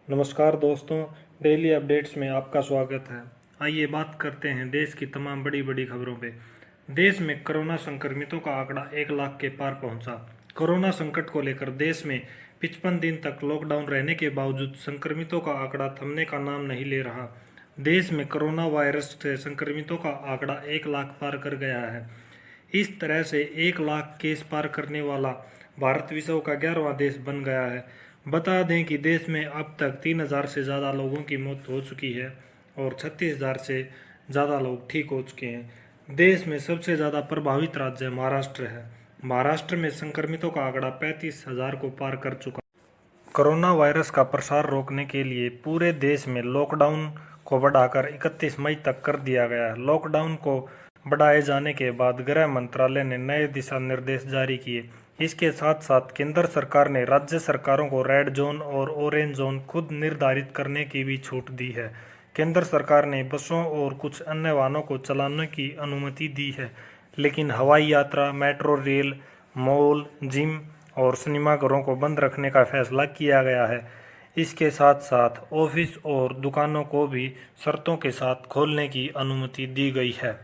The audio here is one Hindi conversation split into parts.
नमस्कार दोस्तों, डेली अपडेट्स में आपका स्वागत है। आइए बात करते हैं देश की तमाम बड़ी बड़ी खबरों पे। देश में कोरोना संक्रमितों का आंकड़ा 1 लाख के पार पहुंचा। कोरोना संकट को लेकर देश में 55 दिन तक लॉकडाउन रहने के बावजूद संक्रमितों का आंकड़ा थमने का नाम नहीं ले रहा। देश में कोरोना वायरस से संक्रमितों का आंकड़ा 1 लाख पार कर गया है। इस तरह से 1 लाख केस पार करने वाला भारत विश्व का 11वां देश बन गया है। बता दें कि देश में अब तक 3,000 से ज़्यादा लोगों की मौत हो चुकी है और 36,000 से ज़्यादा लोग ठीक हो चुके हैं। देश में सबसे ज़्यादा प्रभावित राज्य महाराष्ट्र है। महाराष्ट्र में संक्रमितों का आंकड़ा 35,000 को पार कर चुका। कोरोना वायरस का प्रसार रोकने के लिए पूरे देश में लॉकडाउन को बढ़ाकर 31 मई तक कर दिया गया है। लॉकडाउन को बढ़ाए जाने के बाद गृह मंत्रालय ने नए दिशा निर्देश जारी किए। इसके साथ साथ केंद्र सरकार ने राज्य सरकारों को रेड जोन और ऑरेंज जोन खुद निर्धारित करने की भी छूट दी है। केंद्र सरकार ने बसों और कुछ अन्य वाहनों को चलाने की अनुमति दी है, लेकिन हवाई यात्रा, मेट्रो रेल, मॉल, जिम और सिनेमाघरों को बंद रखने का फैसला किया गया है। इसके साथ साथ ऑफिस और दुकानों को भी शर्तों के साथ खोलने की अनुमति दी गई है।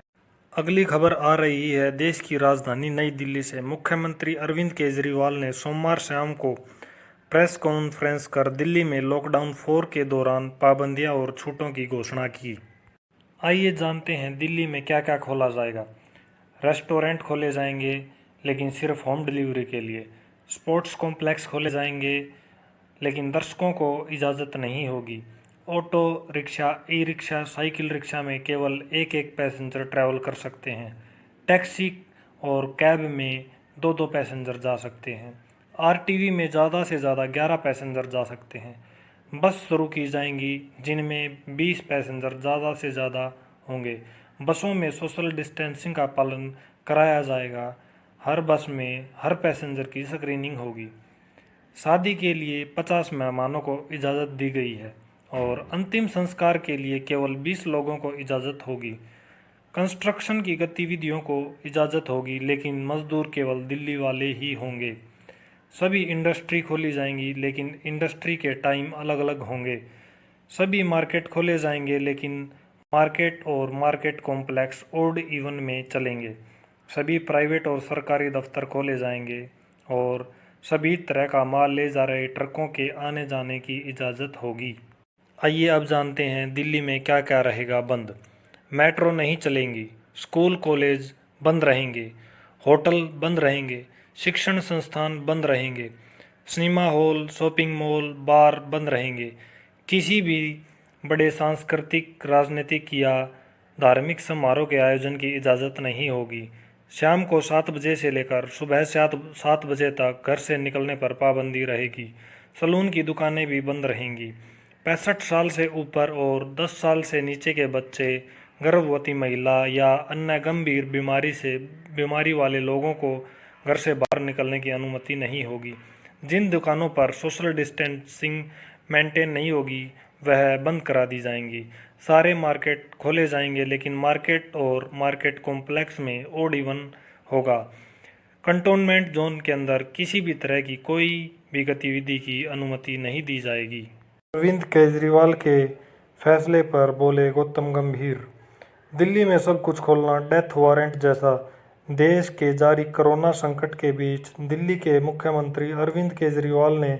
अगली खबर आ रही है देश की राजधानी नई दिल्ली से। मुख्यमंत्री अरविंद केजरीवाल ने सोमवार शाम को प्रेस कॉन्फ्रेंस कर दिल्ली में लॉकडाउन 4 के दौरान पाबंदियां और छूटों की घोषणा की। आइए जानते हैं दिल्ली में क्या क्या खोला जाएगा। रेस्टोरेंट खोले जाएंगे, लेकिन सिर्फ होम डिलीवरी के लिए। स्पोर्ट्स कॉम्प्लेक्स खोले जाएंगे, लेकिन दर्शकों को इजाज़त नहीं होगी। Auto rickshaw, e rickshaw, cycle rickshaw में केवल एक एक पैसेंजर ट्रैवल कर सकते हैं। टैक्सी और कैब में 2-2 पैसेंजर जा सकते हैं। आरटीवी में ज़्यादा से ज़्यादा 11 पैसेंजर जा सकते हैं। बस शुरू की जाएंगी जिनमें 20 पैसेंजर ज़्यादा से ज़्यादा होंगे। बसों में सोशल डिस्टेंसिंग का पालन कराया जाएगा। हर बस में हर पैसेंजर की स्क्रीनिंग होगी। शादी के लिए 50 मेहमानों को इजाज़त दी गई है और अंतिम संस्कार के लिए केवल 20 लोगों को इजाज़त होगी। कंस्ट्रक्शन की गतिविधियों को इजाज़त होगी, लेकिन मजदूर केवल दिल्ली वाले ही होंगे। सभी इंडस्ट्री खोली जाएंगी, लेकिन इंडस्ट्री के टाइम अलग अलग होंगे। सभी मार्केट खोले जाएंगे, लेकिन मार्केट और मार्केट कॉम्प्लेक्स ओड इवन में चलेंगे। सभी प्राइवेट और सरकारी दफ्तर खोले जाएंगे और सभी तरह का माल ले जा रहे ट्रकों के आने जाने की इजाज़त होगी। आइए अब जानते हैं दिल्ली में क्या क्या रहेगा बंद। मेट्रो नहीं चलेंगी, स्कूल कॉलेज बंद रहेंगे, होटल बंद रहेंगे, शिक्षण संस्थान बंद रहेंगे, सिनेमा हॉल, शॉपिंग मॉल, बार बंद रहेंगे। किसी भी बड़े सांस्कृतिक, राजनीतिक या धार्मिक समारोह के आयोजन की इजाज़त नहीं होगी। शाम को 7 बजे से लेकर सुबह 7 बजे तक घर से निकलने पर पाबंदी रहेगी। सलून की दुकानें भी बंद रहेंगी। 65 साल से ऊपर और 10 साल से नीचे के बच्चे, गर्भवती महिला या अन्य गंभीर बीमारी वाले लोगों को घर से बाहर निकलने की अनुमति नहीं होगी। जिन दुकानों पर सोशल डिस्टेंसिंग मेंटेन नहीं होगी वह बंद करा दी जाएंगी। सारे मार्केट खोले जाएंगे, लेकिन मार्केट और मार्केट कॉम्प्लेक्स में ओड इवन होगा। कंटोनमेंट जोन के अंदर किसी भी तरह की कोई भी गतिविधि की अनुमति नहीं दी जाएगी। अरविंद केजरीवाल के फैसले पर बोले गौतम गंभीर। दिल्ली में सब कुछ खोलना डेथ वारंट जैसा। देश के जारी कोरोना संकट के बीच दिल्ली के मुख्यमंत्री अरविंद केजरीवाल ने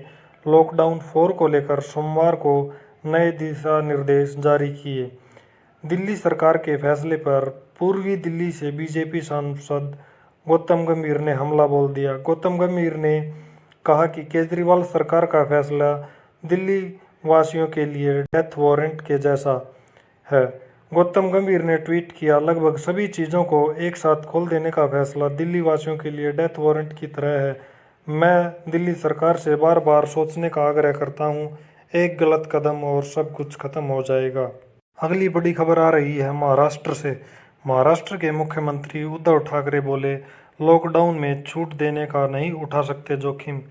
लॉकडाउन 4 को लेकर सोमवार को नए दिशा निर्देश जारी किए। दिल्ली सरकार के फैसले पर पूर्वी दिल्ली से बीजेपी सांसद गौतम गंभीर ने हमला बोल दिया। गौतम गंभीर ने कहा कि केजरीवाल सरकार का फैसला दिल्ली वासियों के लिए डेथ वारंट के जैसा है। गौतम गंभीर ने ट्वीट किया, लगभग सभी चीज़ों को एक साथ खोल देने का फैसला दिल्ली वासियों के लिए डेथ वारंट की तरह है। मैं दिल्ली सरकार से बार बार सोचने का आग्रह करता हूँ। एक गलत कदम और सब कुछ खत्म हो जाएगा। अगली बड़ी खबर आ रही है महाराष्ट्र से। महाराष्ट्र के मुख्यमंत्री उद्धव ठाकरे बोले, लॉकडाउन में छूट देने का नहीं उठा सकते जोखिम।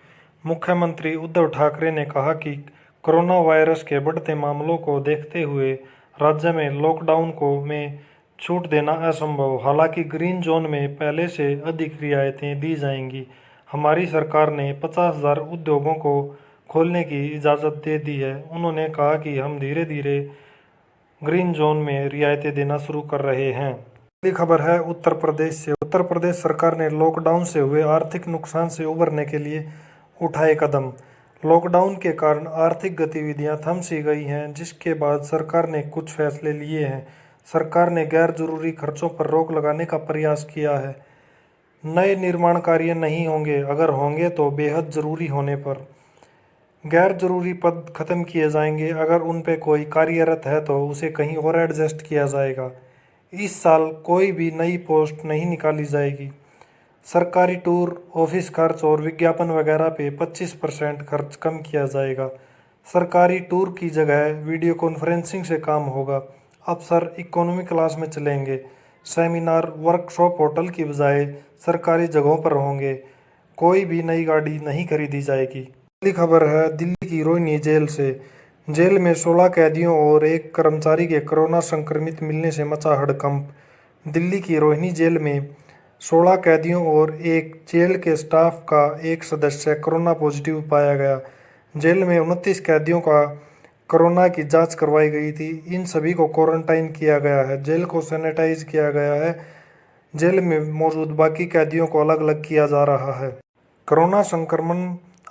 मुख्यमंत्री उद्धव ठाकरे ने कहा कि कोरोना वायरस के बढ़ते मामलों को देखते हुए राज्य में लॉकडाउन को में छूट देना असंभव। हालांकि ग्रीन जोन में पहले से अधिक रियायतें दी जाएंगी। हमारी सरकार ने 50,000 उद्योगों को खोलने की इजाज़त दे दी है। उन्होंने कहा कि हम धीरे धीरे ग्रीन जोन में रियायतें देना शुरू कर रहे हैं। अगली खबर है उत्तर प्रदेश से। उत्तर प्रदेश सरकार ने लॉकडाउन से हुए आर्थिक नुकसान से उबरने के लिए उठाए कदम। लॉकडाउन के कारण आर्थिक गतिविधियां थम सी गई हैं, जिसके बाद सरकार ने कुछ फैसले लिए हैं। सरकार ने गैर जरूरी खर्चों पर रोक लगाने का प्रयास किया है। नए निर्माण कार्य नहीं होंगे, अगर होंगे तो बेहद ज़रूरी होने पर। गैर जरूरी पद खत्म किए जाएंगे, अगर उन पे कोई कार्यरत है तो उसे कहीं और एडजस्ट किया जाएगा। इस साल कोई भी नई पोस्ट नहीं निकाली जाएगी। सरकारी टूर, ऑफिस खर्च और विज्ञापन वगैरह पे 25% खर्च कम किया जाएगा। सरकारी टूर की जगह वीडियो कॉन्फ्रेंसिंग से काम होगा। अफसर इकोनॉमी क्लास में चलेंगे। सेमिनार, वर्कशॉप होटल की बजाय सरकारी जगहों पर होंगे। कोई भी नई गाड़ी नहीं खरीदी जाएगी। अगली खबर है दिल्ली की रोहिणी जेल से। जेल में 16 कैदियों और एक कर्मचारी के कोरोना संक्रमित मिलने से मचा हड़कंप। दिल्ली की रोहिणी जेल में 16 कैदियों और एक जेल के स्टाफ का एक सदस्य कोरोना पॉजिटिव पाया गया। जेल में 29 कैदियों का कोरोना की जांच करवाई गई थी। इन सभी को क्वारंटाइन किया गया है। जेल को सैनिटाइज किया गया है। जेल में मौजूद बाकी कैदियों को अलग अलग किया जा रहा है। कोरोना संक्रमण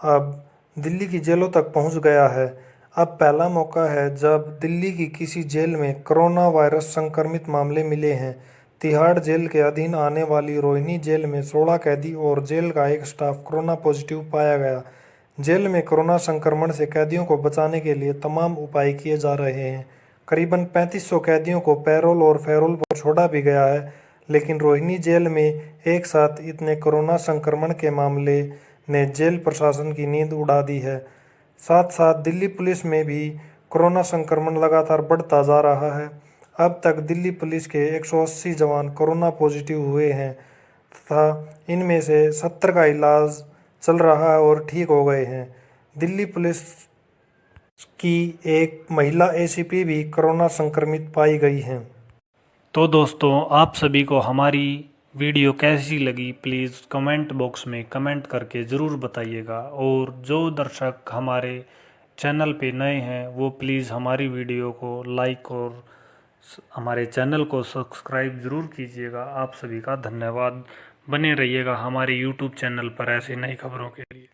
अब दिल्ली की जेलों तक पहुंच गया है। अब पहला मौका है जब दिल्ली की किसी जेल में कोरोना वायरस संक्रमित मामले मिले हैं। तिहाड़ जेल के अधीन आने वाली रोहिणी जेल में 16 कैदी और जेल का एक स्टाफ कोरोना पॉजिटिव पाया गया। जेल में कोरोना संक्रमण से कैदियों को बचाने के लिए तमाम उपाय किए जा रहे हैं। करीबन 3500 कैदियों को पैरोल और फेरोल पर छोड़ा भी गया है, लेकिन रोहिणी जेल में एक साथ इतने कोरोना संक्रमण के मामले ने जेल प्रशासन की नींद उड़ा दी है। साथ साथ दिल्ली पुलिस में भी कोरोना संक्रमण लगातार बढ़ता जा रहा है। अब तक दिल्ली पुलिस के 180 जवान कोरोना पॉजिटिव हुए हैं तथा इनमें से 70 का इलाज चल रहा है और ठीक हो गए हैं। दिल्ली पुलिस की एक महिला एसीपी भी कोरोना संक्रमित पाई गई हैं। तो दोस्तों, आप सभी को हमारी वीडियो कैसी लगी प्लीज़ कमेंट बॉक्स में कमेंट करके ज़रूर बताइएगा। और जो दर्शक हमारे चैनल पे नए हैं वो प्लीज़ हमारी वीडियो को लाइक और हमारे चैनल को सब्सक्राइब ज़रूर कीजिएगा। आप सभी का धन्यवाद। बने रहिएगा हमारे यूट्यूब चैनल पर ऐसे नई खबरों के लिए।